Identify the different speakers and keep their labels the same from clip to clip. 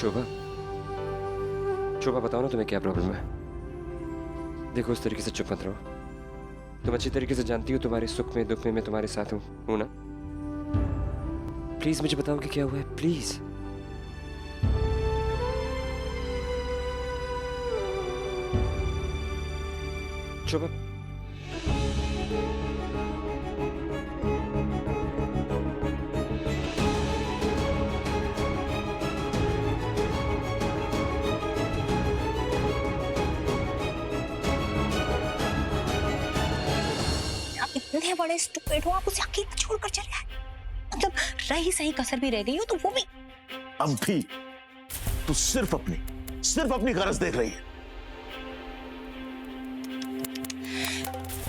Speaker 1: शोभा, शोभा बताओ ना तुम्हें क्या प्रॉब्लम है। देखो उस तरीके से चुप मत रहो। तुम अच्छी तरीके से जानती हो तुम्हारे सुख में दुख में मैं तुम्हारे साथ हूं ना। प्लीज मुझे बताओ कि क्या हुआ है, प्लीज। शोभा,
Speaker 2: इतने बड़े स्टूपिड हो, आप उसे अकेले छोड़कर चले आए। मतलब रही सही कसर भी रह गई हो तो वो भी।
Speaker 3: अब भी तू सिर्फ अपनी गरज देख रही है।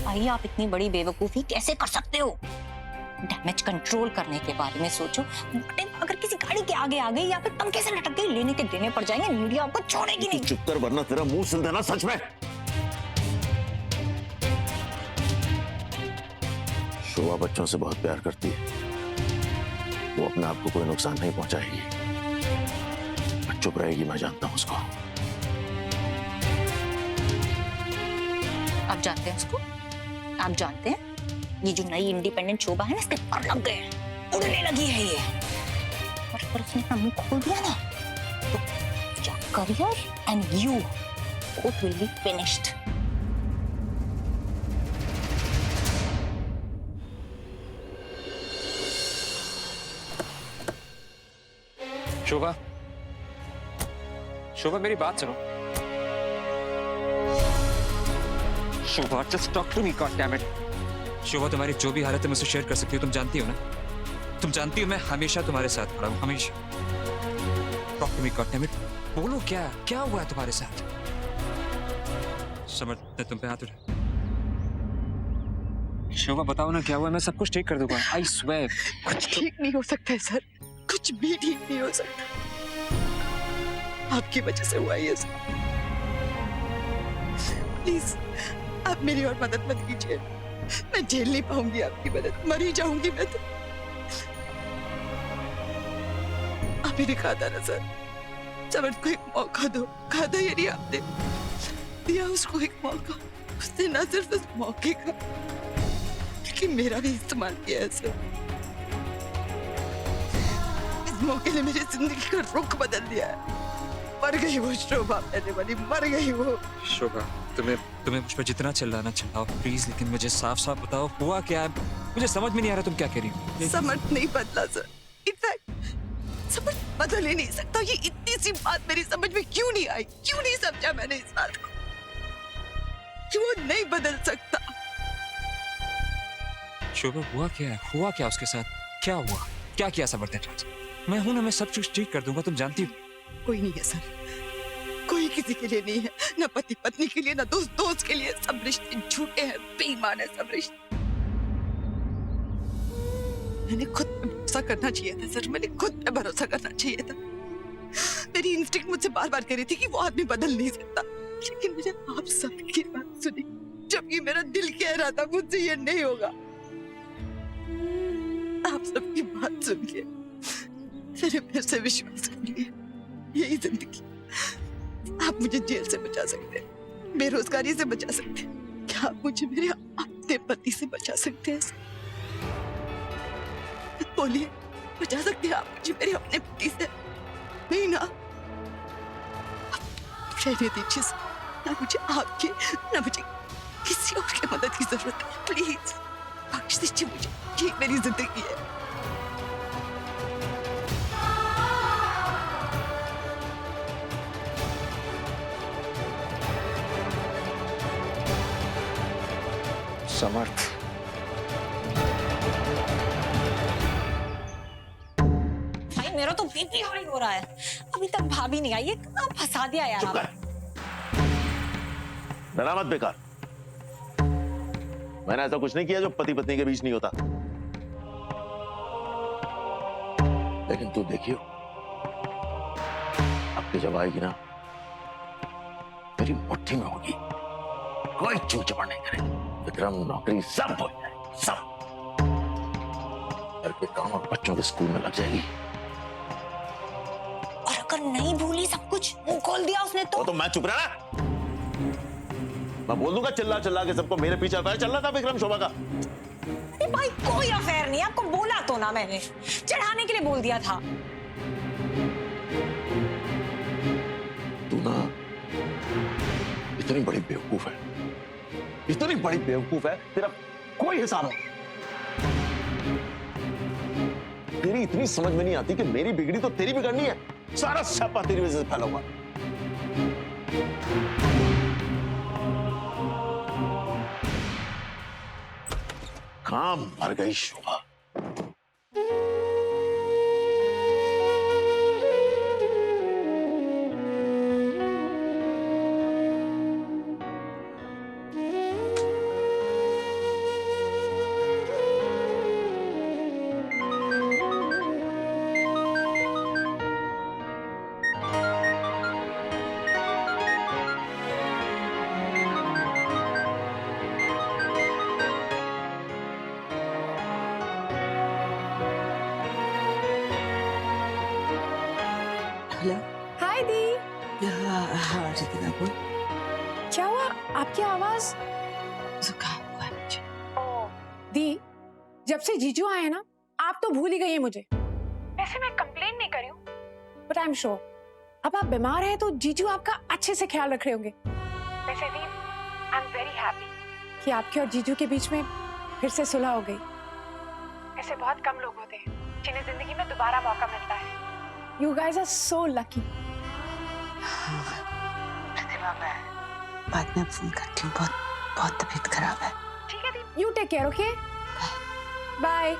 Speaker 2: भाई आप इतनी बड़ी बेवकूफी कैसे कर सकते हो? डैमेज कंट्रोल करने के बारे में सोचो। अगर किसी गाड़ी के आगे आ गई या फिर पंखे से लटक गई, लेने के देने पड़ जाएंगे, मीडिया आपको छोड़ेगी नहीं।
Speaker 3: चुप कर वरना तेरा मुंह सिल देना सच में। शोभा बच्चों से बहुत प्यार करती है, वो अपने आप को कोई नुकसान नहीं पहुंचाएगी। चुप रहेगी, मैं जानता हूं उसको।
Speaker 2: आप जानते हैं उसको? आप जानते हैं ये जो नई इंडिपेंडेंट शोभा है ना, इसके पर लग गए, उड़ने लगी है ये। और अगर उसने अपना मुंह खोल दिया ना तो your career and you both will be finished.
Speaker 1: शोभा, शोभा मेरी बात सुनो। शोभा just talk to me, God damn it.
Speaker 4: शोभा तुम्हारी जो भी हालत है मुझसे शेयर कर सकती हो, तुम जानती हो ना। तुम जानती हो मैं हमेशा तुम्हारे साथ खड़ा हूं, हमेशा। Talk to me, God damn it. बोलो क्या हुआ है तुम्हारे साथ? समर ने तुम पे हाथ उठाया। शोभा बताओ ना क्या हुआ, मैं सब कुछ ठीक कर दूंगा। I swear.
Speaker 5: कुछ ठीक नहीं हो सकता है सर, कुछ भी ठीक नहीं हो सकता। आपकी वजह से हुआ ये सब। प्लीज आप मेरी और मदद मत कीजिए, मैं झेल नहीं पाऊंगी आपकी मदद, मर ही जाऊंगी मैं तो। आप ही ने कहा था ना सर, समर को एक मौका दो, कहा था यानी आपने दिया उसको एक मौका। उसने ना सिर्फ उस मौके का लेकिन मेरा भी इस्तेमाल किया है सर। इस मौके ने मेरी जिंदगी का रुख बदल दिया है। मर गई वो शोभा, पहले वाली मर गई वो।
Speaker 4: शोभा तुम्हें मुझ पर जितना चिल्लाना चिल्लाओ प्लीज, लेकिन मुझे साफ साफ बताओ हुआ क्या है। मुझे समझ में नहीं आ रहा तुम क्या कह रही हो।
Speaker 5: समर नहीं बदला सर, इनफैक्ट समर बदल ही नहीं सकता। ये इतनी सी बात मेरी समझ में क्यों नहीं आई, क्यों नहीं समझा मैंने इस बात को कि वो नहीं बदल सकता।
Speaker 4: शोभा हुआ क्या उसके साथ? क्या हुआ, क्या किया समर ने? मैं हूं ना, मैं सब कुछ ठीक कर दूंगा, तुम जानती हो।
Speaker 5: कोई नहीं है सर, कोई किसी के लिए नहीं है, ना पति पत्नी के लिए, ना दोस्त के लिए। सब रिश्ते झूठे हैं, बेईमान है सब रिश्ते। मैंने खुद पे भरोसा करना चाहिए था सर, मैंने खुद पे भरोसा करना चाहिए था। मेरी इंस्टिंक्ट मुझसे बार बार कह रही थी कि वो आदमी बदल नहीं सकता, लेकिन मैंने आप सबकी बात सुनी, जबकि मेरा दिल कह रहा था मुझसे ये नहीं होगा। आप सबकी बात सुन के मैंने फिर से विश्वास कर लिया, यही जिंदगी। आप मुझे जेल से बचा सकते हैं, बेरोजगारी से बचा सकते हैं, क्या आप मुझे मेरे अपने पति से बचा सकते हैं? बोलिए, बचा सकते हैं आप मुझे मेरे अपने पति से? नहीं ना। रहने दीजिए, ना मुझे आपकी ना मुझे किसी और की मदद की जरूरत है। प्लीज बख्श दीजिए मुझे, ये मेरी जिंदगी है।
Speaker 1: समर्थ,
Speaker 2: भाई मेरा तो बीपी हाई हो रहा है, अभी तक भाभी नहीं आई है। कहाँ फंसा दिया यार आप?
Speaker 3: डरा मत बेकार, मैंने ऐसा कुछ नहीं किया जो पति पत्नी के बीच नहीं होता। लेकिन तू देखियो, अब की जब आएगी ना मेरी मुट्ठी में होगी, कोई चूक चपड़ नहीं करेगी। विक्रम नौकरी सब हो जाए, सब घर के काम और बच्चों के स्कूल में लग जाएगी।
Speaker 2: और अगर नहीं भूल बोल दिया उसने
Speaker 3: वो तो मैं चुप रहा ना। मैं बोल दूंगा चिल्ला चिल्ला के सबको, मेरे पीछे अफेयर चल रहा था विक्रम शोभा का।
Speaker 2: अरे भाई कोई अफेयर नहीं, आपको बोला तो ना मैंने, चढ़ाने के लिए बोल दिया था।
Speaker 3: तू ना इतनी बड़ी बेवकूफ है, इतनी बड़ी बेवकूफ है, तेरा कोई हिसाब नहीं। तेरी इतनी समझ में नहीं आती कि मेरी बिगड़ी तो तेरी बिगड़नी है, सारा स्यापा तेरी वजह से फैला हुआ। काम मर गई शोभा।
Speaker 5: हेलो।
Speaker 6: हाय दी।
Speaker 5: हाँ रितिका बोल।
Speaker 6: क्या हुआ, आपकी आवाज?
Speaker 5: जुकाम हुआ मुझे।
Speaker 6: दी, जब से जीजू आए हैं ना, आप तो भूल ही गई हैं मुझे। वैसे मैं कंप्लेन नहीं कर रही हूँ, बट आई एम श्योर अब आप बीमार हैं तो जीजू आपका अच्छे से ख्याल रख रहे होंगे। वैसे दी, आई एम वेरी हैप्पी कि आपके और जीजू के बीच में फिर से सुलह हो गई। ऐसे बहुत कम लोग होते हैं जिन्हें जिंदगी में दोबारा मौका मिलता है। You guys are so lucky.
Speaker 5: प्रतिभा मैं बाद में फोन करती हूँ, बहुत तबीयत खराब है।
Speaker 6: ठीक है दी, you take care, okay? Bye.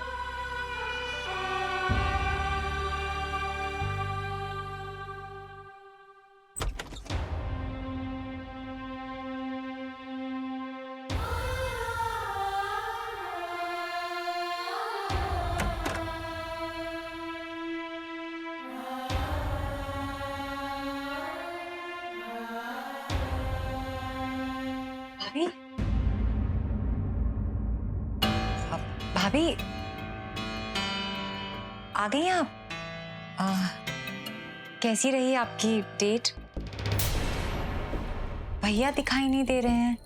Speaker 2: भाभी, भाभी आ गई आप? कैसी रही आपकी डेट? भैया दिखाई नहीं दे रहे हैं।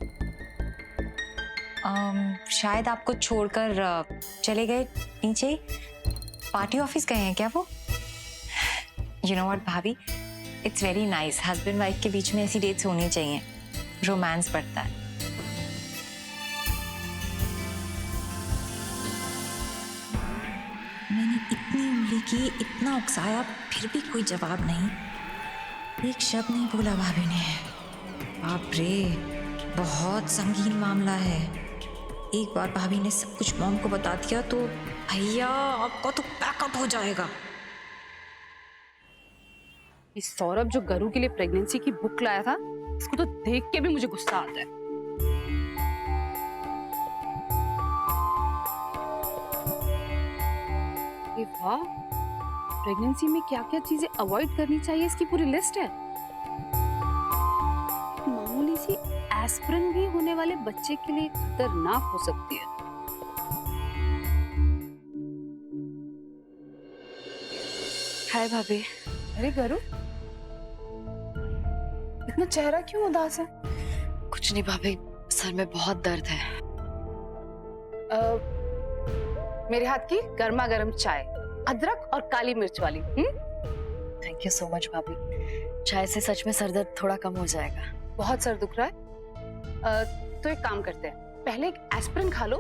Speaker 2: शायद आपको छोड़कर चले गए नीचे, पार्टी ऑफिस गए हैं क्या वो? यू नो व्हाट भाभी, it's very nice, husband wife के बीच में ऐसी डेट्स होनी चाहिए, रोमांस बढ़ता है। मैंने इतनी उंगली की, इतना उकसाया, फिर भी कोई जवाब नहीं, एक शब्द नहीं बोला भाभी ने। बाप रे, बहुत संगीन मामला है। एक बार भाभी ने सब कुछ मॉम को बता दिया तो भैया आपका तो पैकअप हो जाएगा।
Speaker 7: इस सौरभ जो गरु के लिए प्रेगनेंसी की बुक लाया था, इसको तो देख के भी मुझे गुस्सा आता है। ये वाह, प्रेगनेंसी में क्या क्या चीजें अवॉइड करनी चाहिए इसकी पूरी लिस्ट है। मामूली सी एस्पिरिन भी होने वाले बच्चे के लिए खतरनाक हो सकती है।
Speaker 2: हाय भाभी।
Speaker 7: अरे गरु, इतना चेहरा क्यों उदास है?
Speaker 8: कुछ नहीं भाभी, सर में बहुत दर्द है।
Speaker 7: मेरे हाथ की गर्मा गर्म चाय, अदरक और काली मिर्च वाली।
Speaker 8: थैंक यू सो मच भाभी, चाय से सच में सर दर्द थोड़ा कम हो जाएगा।
Speaker 7: बहुत सर दुख रहा है? तो एक काम करते हैं, पहले एक एस्पिरिन खा लो,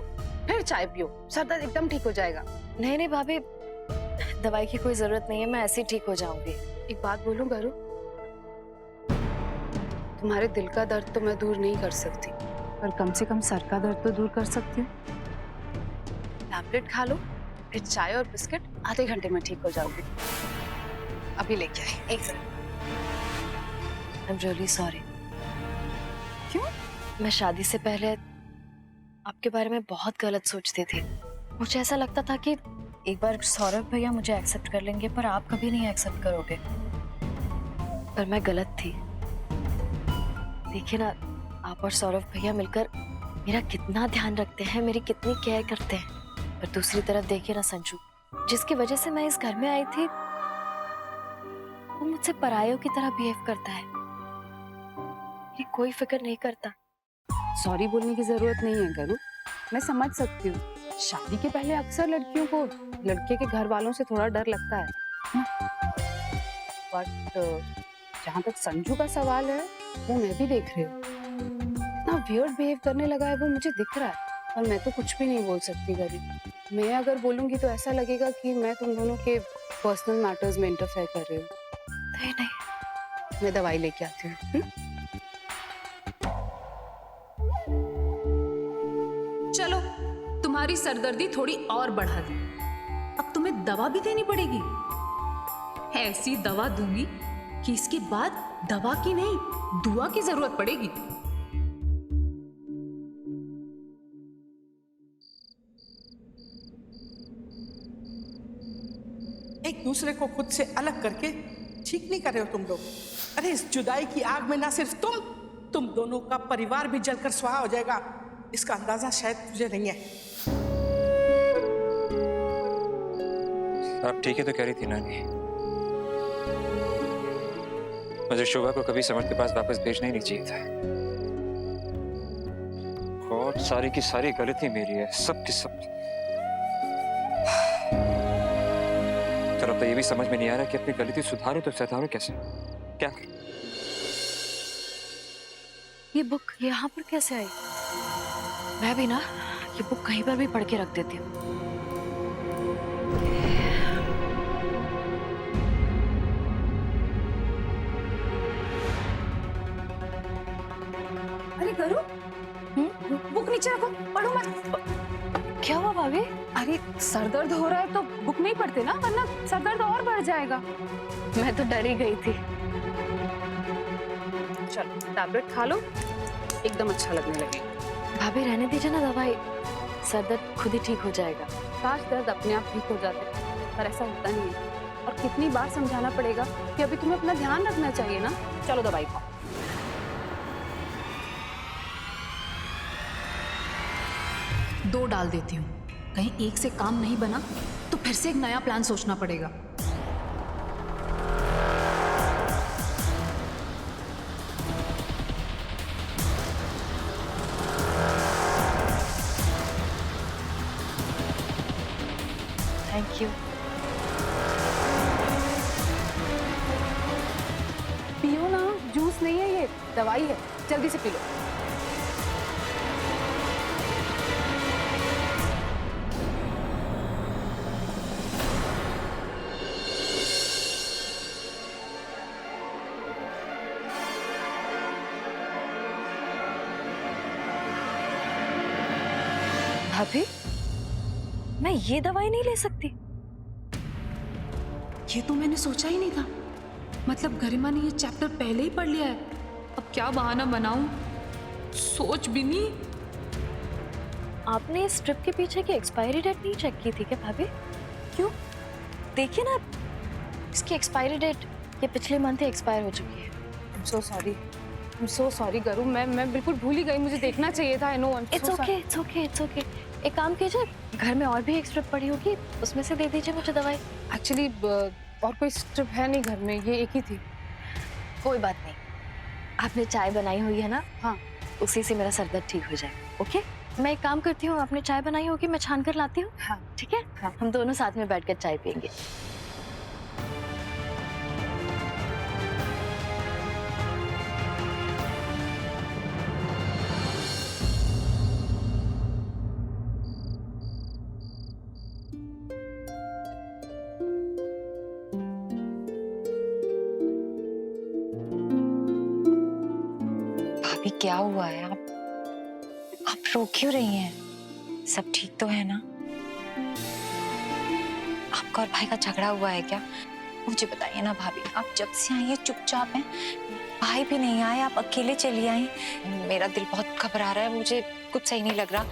Speaker 7: फिर चाय पियो, सर दर्द एकदम ठीक हो जाएगा।
Speaker 8: नहीं नहीं भाभी, दवाई की कोई जरूरत नहीं है, मैं ऐसे ही ठीक हो जाऊंगी।
Speaker 7: एक बात बोलूं गरु, तुम्हारे दिल का दर्द तो मैं दूर नहीं कर सकती, पर कम से कम सर का दर्द तो दूर कर सकती हूँ। टैबलेट खा लो, फिर चाय और बिस्किट, आधे घंटे में ठीक हो जाओगी। अभी लेके आए, एक second.
Speaker 8: I am really sorry.
Speaker 7: क्यों?
Speaker 8: मैं शादी से पहले आपके बारे में बहुत गलत सोचती थी। मुझे ऐसा लगता था कि एक बार सौरभ भैया मुझे एक्सेप्ट कर लेंगे, पर आप कभी नहीं एक्सेप्ट करोगे। पर मैं गलत थी। देखिए ना, आप और सौरभ भैया मिलकर मेरा कितना ध्यान रखते हैं, मेरी कितनी केयर करते हैं। पर दूसरी तरफ देखिए ना संजू, जिसकी वजह से मैं इस घर में आई थी, वो मुझसे परायों की तरह बिहेव करता है। ये कोई फिक्र नहीं करता।
Speaker 7: सॉरी बोलने की जरूरत नहीं है गरु, मैं समझ सकती हूँ। शादी के पहले अक्सर लड़कियों को लड़के के घर वालों से थोड़ा डर लगता है। बट जहाँ तक संजू का सवाल है, वो मैं भी देख रही हूँ। इतना वियर्ड बिहेव करने लगा है वो, मुझे दिख रहा है। और मैं तो कुछ भी नहीं बोल सकती गरीब। मैं अगर बोलूंगी तो ऐसा लगेगा कि मैं तुम दोनों के पर्सनल मैटर्स में इंटरफेयर कर रही हूँ।
Speaker 8: नहीं नहीं,
Speaker 7: मैं दवाई लेके आती हूँ।
Speaker 6: चलो, तुम्हारी सरदर्दी थोड़ी और बढ़ा दी। अब तुम्हें दवा भी देनी पड़ेगी। ऐसी दवा दूंगी कि इसके बाद दवा की नहीं, दुआ की जरूरत पड़ेगी।
Speaker 5: एक दूसरे को खुद से अलग करके ठीक नहीं कर रहे हो तुम लोग। अरे इस जुदाई की आग में ना सिर्फ तुम दोनों का परिवार भी जलकर स्वाहा हो जाएगा, इसका अंदाजा शायद तुझे नहीं है।
Speaker 4: आप ठीक है तो कह रही थी नानी, मुझे शोभा को कभी समर के पास वापस भेजना ही नहीं चाहिए था। और सारी की सारी गलती मेरी है, सब की सब। चलो अब तो ये भी समझ में नहीं आ रहा कि अपनी गलती सुधारूं तो सुधारूं कैसे, क्या करूं?
Speaker 8: ये बुक यहाँ पर कैसे आई? मैं भी ना ये बुक कहीं पर भी पढ़ के रख देती हूँ।
Speaker 6: अरे करो, बुक नीचे रखो, पढ़ो मत।
Speaker 8: क्या हुआ भाभी?
Speaker 7: अरे सर दर्द हो रहा है तो बुक नहीं पढ़ते ना, वरना सर दर्द और बढ़ जाएगा।
Speaker 8: मैं तो डर ही गई थी।
Speaker 7: चलो टैबलेट खा लो, एकदम अच्छा लगने लगेगा।
Speaker 8: भाभी रहने दीजिए ना दवाई, सर दर्द खुद ही ठीक हो जाएगा।
Speaker 7: काश दर्द अपने आप ठीक हो जाते, पर ऐसा होता नहीं है। और कितनी बार समझाना पड़ेगा कि अभी तुम्हें अपना ध्यान रखना चाहिए ना। चलो दवाई खाओ।
Speaker 6: दो डाल देती हूँ, कहीं एक से काम नहीं बना तो फिर से एक नया प्लान सोचना पड़ेगा।
Speaker 8: Thank you.
Speaker 7: पियो ना, जूस नहीं है ये, दवाई है, जल्दी से पी लो।
Speaker 8: भाभी, मैं ये दवाई नहीं ले सकती।
Speaker 6: ये तो मैंने सोचा ही नहीं था। मतलब गरिमा ने ये चैप्टर पहले ही पढ़ लिया है। अब क्या बहाना बनाऊं, सोच भी नहीं।
Speaker 8: आपने इस स्ट्रिप के पीछे की एक्सपायरी डेट नहीं चेक की थी क्या भाभी? क्यों? देखिए ना, इसकी एक्सपायरी डेट ये पिछले मंथ ही एक्सपायर हो चुकी है।
Speaker 7: I'm so sorry गरु, मैं बिल्कुल भूल ही गई, मुझे देखना चाहिए था। I know, I'm so
Speaker 8: it's okay, it's okay, it's okay. एक काम कीजिए, घर में और भी एक स्ट्रिप पड़ी होगी, उसमें से दे दीजिए मुझे दवाई।
Speaker 7: एक्चुअली और कोई स्ट्रिप है नहीं घर में, ये एक ही थी।
Speaker 8: कोई बात नहीं, आपने चाय बनाई हुई है ना?
Speaker 7: हाँ,
Speaker 8: उसी से मेरा सर दर्द ठीक हो जाए। ओके, मैं एक काम करती हूँ, आपने चाय बनाई होगी, मैं छान कर लाती हूँ।
Speaker 7: हाँ,
Speaker 8: ठीक है?
Speaker 7: हाँ।
Speaker 8: हम दोनों साथ में बैठकर चाय पियेंगे।
Speaker 2: भाभी क्या हुआ है? आप रो क्यों रही हैं? सब ठीक तो है ना? आपका और भाई का झगड़ा हुआ है क्या? मुझे बताइए ना भाभी। आप जब से आई हैं चुपचाप हैं, भाई भी नहीं आए, आप अकेले चली आई। मेरा दिल बहुत घबरा रहा है, मुझे कुछ सही नहीं लग रहा।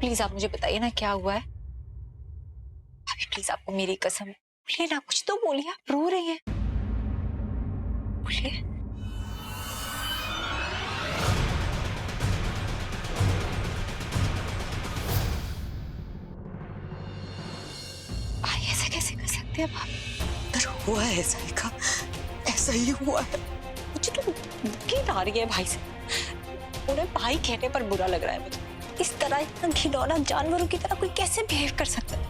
Speaker 2: प्लीज आप मुझे बताइए ना क्या हुआ है। भाभी प्लीज, आपको मेरी कसम, बोलिए ना, कुछ तो बोलिए। आप रो रही हैं, बोलिए। ऐसा कैसे कर सकते हैं भाभी?
Speaker 5: हुआ है ऐसा ही हुआ है।
Speaker 2: मुझे तो नींद आ रही है भाई से। उन्हें भाई कहने पर बुरा लग रहा है मुझे। इस तरह इतना घिनौना जानवरों की तरह कोई कैसे बिहेव कर सकता है?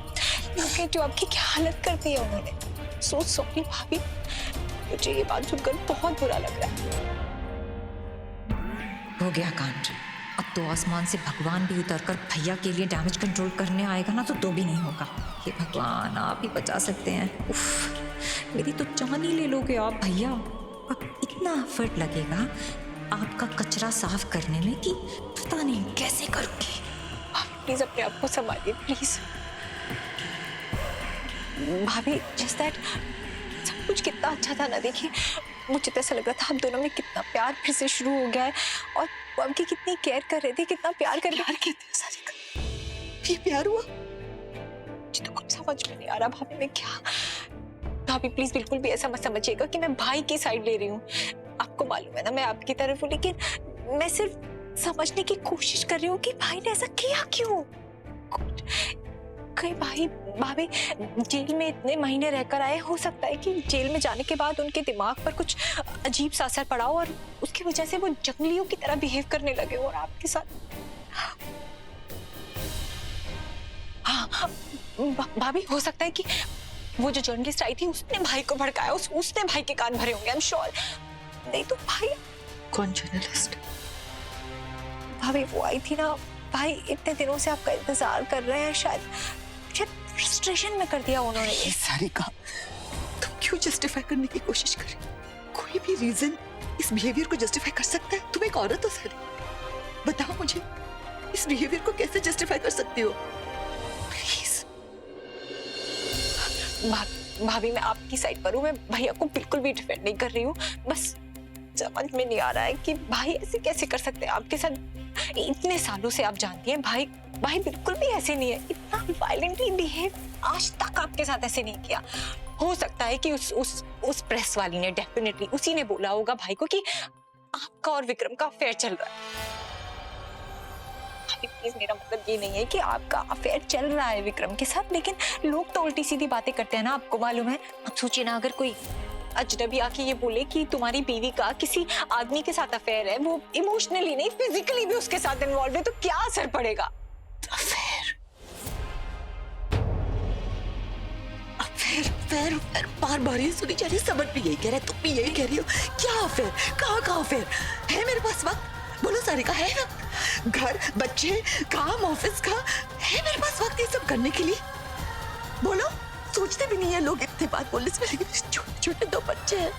Speaker 2: क्योंकि जो आपकी क्या हालत कर दी है उन्होंने। सो सॉरी भाभी, मुझे ये बात सुनकर बहुत बुरा लग रहा है।
Speaker 9: हो गया कांड। अब तो आसमान से भगवान भी उतरकर भैया के लिए डैमेज कंट्रोल करने आएगा ना, तो भी नहीं होगा। हे भगवान, आप ही बचा सकते हैं। उफ, मेरी तो जान ही ले लोगे आप भैया। अब इतना एफर्ट लगेगा आपका कचरा साफ करने में कि पता नहीं कैसे करूंगी।
Speaker 2: प्लीज अपने आप को संभालिए प्लीज। भाभी, जस्ट दैट सब कुछ कितना अच्छा था ना। देखिए, मुझे तो ऐसा लग रहा था आप दोनों में कितना प्यार फिर से शुरू हो गया है, और वो आपकी कितनी केयर कर रहे थे, कितना प्यार कर रहे थे।
Speaker 5: सारिका, ये प्यार हुआ?
Speaker 2: मुझे तो कुछ समझ में नहीं आ रहा भाभी, मैं क्या। भाभी प्लीज बिल्कुल भी ऐसा मत समझिएगा कि मैं भाई की साइड ले रही हूँ। आपको मालूम है ना मैं आपकी तरफ हूँ, लेकिन मैं सिर्फ समझने की कोशिश कर रही हूँ कि भाई ने ऐसा किया क्यों। कहीं भाभी जेल में इतने महीने रहकर आए, हो सकता है कि जेल में जाने के बाद उनके दिमाग पर कुछ अजीब सा असर पड़ा हो और उसकी वजह से वो जंगलियों की तरह बिहेव करने लगे और आपके साथ। हाँ भाभी, हो सकता है कि वो जो जर्नलिस्ट आई थी उसने भाई को भड़काया, उसने भाई के कान भरे होंगे। I am sure. नहीं तो भाई।
Speaker 5: कौन जर्नलिस्ट?
Speaker 2: भाभी वो आई थी ना, भाई इतने दिनों से आपका इंतजार कर रहे हैं, शायद फ्रस्ट्रेशन में कर दिया उन्होंने ये।
Speaker 5: सारिका, तुम क्यों जस्टिफाई करने की कोशिश कर रही हो? कोई भी रीजन इस बिहेवियर को जस्टिफाई कर सकता है? तुम एक औरत हो सारी, बताओ मुझे इस बिहेवियर को कैसे जस्टिफाई कर सकती हो? प्लीज।
Speaker 2: भाभी मैं आपकी साइड पर हूँ, मैं भैया को बिल्कुल भी डिफेंड नहीं कर रही हूँ। बस समझ में नहीं आ रहा है कि भाई ऐसे कैसे कर सकते हैं आपके साथ। इतने सालों से आप जानती हैं भाई बिल्कुल भी ऐसे नहीं है। इतना वायलेंटली बिहेव आज तक आपके साथ ऐसे नहीं किया। हो सकता है कि उस प्रेस वाली ने, डेफिनेटली उसी ने बोला होगा भाई को कि आपका और विक्रम का अफेयर चल रहा है। प्लीज, मेरा मतलब ये नहीं है कि आपका अफेयर चल रहा है विक्रम के साथ, लेकिन लोग तो उल्टी सीधी बातें करते हैं ना, आपको मालूम है। अब सोचिए ना, अगर कोई अजनबी आके ये बोले कि तुम्हारी बीवी का किसी आदमी के साथ अफेयर है, वो इमोशनली नहीं फिजिकली भी उसके साथ इन्वॉल्व है, तो क्या असर पड़ेगा?
Speaker 5: अफेयर बार बार ये सुनी जा रही है। समझ भी यही कह रहा है, तुम भी यही कह रही हो। क्या अफेयर? कहाँ का अफेयर है? मेरे पास वक्त? बोलो सारिका, है वक्त? घर, बच्चे, काम, ऑफिस का है मेरे पास वक्त ये सब करने के लिए? बोलो। सोचते भी नहीं है लोग इतने बात बोलने से, लेकिन छोटे छोटे 2 बच्चे हैं,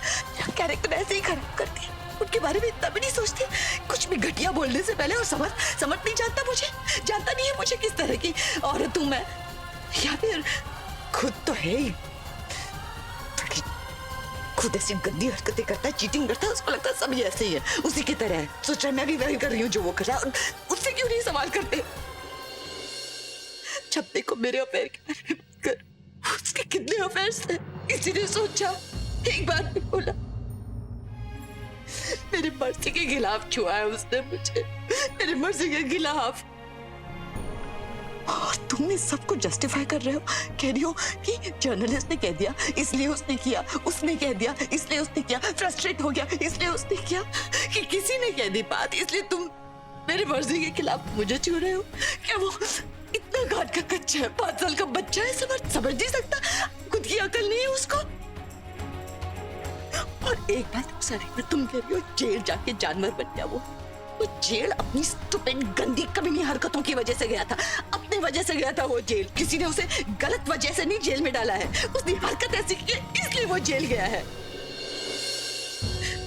Speaker 5: कैरेक्टर ऐसे ही खराब करते हैं, उनके बारे में इतना भी नहीं सोचते। कुछ भी घटिया बोलने से पहले, और समझ नहीं जानता नहीं है मुझे किस तरह की औरत हूं मैं, या फिर खुद तो है ही, खुद ऐसी गंदी हरकतें करता है, चीटिंग करता है, उसको लगता है सब ये ऐसे ही है, उसी की तरह है। सोच रहा है मैं भी वही कर रही हूँ जो वो कर रहा है, उससे क्यों नहीं सवाल करते? जब देखो मेरे अफेयर के बारे में कर, उसके कितने अफेयर्स थे किसी ने सोचा? एक बार भी बोला? मेरी मर्जी के खिलाफ छुआ है उसने मुझे, मेरी मर्जी के खिलाफ। और तुम इस सबको जस्टिफाई कर रहे हो, कह रही हो कि जर्नलिस्ट ने कह दिया इसलिए उसने किया, उसने कह दिया इसलिए उसने किया, फ्रस्ट्रेट हो गया इसलिए उसने किया, कि किसी ने कह दी बात इसलिए तुम मेरी मर्जी के खिलाफ मुझे छू रहे हो? क्या वो इतना घाट का कच्चा है, 5 साल का बच्चा है, समझ नहीं सकता? खुद की अकल नहीं है उसको? और एक बात सारी, तुम कह रही हो जेल जाके जानवर बन गया वो जेल अपनी स्टूपिड गंदी कमीनी हरकतों की वजह से गया था, अपनी वजह से गया था वो जेल। किसी ने उसे गलत वजह से नहीं जेल में डाला है, उसने हरकत ऐसी की इसलिए वो जेल गया है।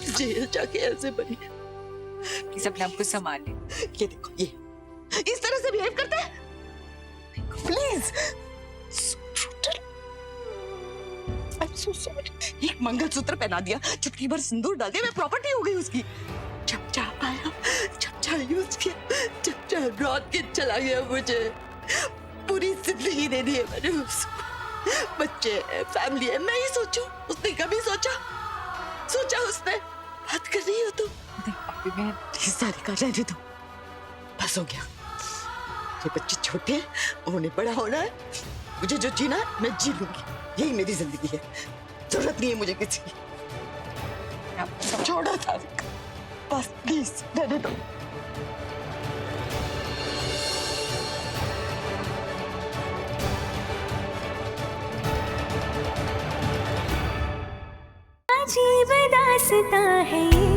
Speaker 5: जेल जाके ऐसे बनी।
Speaker 2: प्लीज अपने आप को संभालिए।
Speaker 5: ये देखो, ये इस तरह से बिहेव करता है। Please, so sorry। एक मंगलसूत्र पहना दिया, चुटकी भर सिंदूर डाल दिया, मैं प्रॉपर्टी हो गई उसकी। चमचा आया, चमचा यूज किया, चमचा रौद के चला गया मुझे। पूरी जिंदगी दे दी है मैंने उसको, बच्चे है, फैमिली है, मैं ही सोचूं? उसने कभी सोचा उसने? बात कर रही हो तुम? मैं सारी का रहने दो, बस हो गया। ये बच्चे छोटे हैं, उन्हें बड़ा होना है, मुझे जो जीना है मैं जी लूंगी, यही मेरी जिंदगी है, जरूरत नहीं है मुझे किसी की। छोड़ो सारी, बस प्लीज रहने दो।
Speaker 10: रास्ता है ये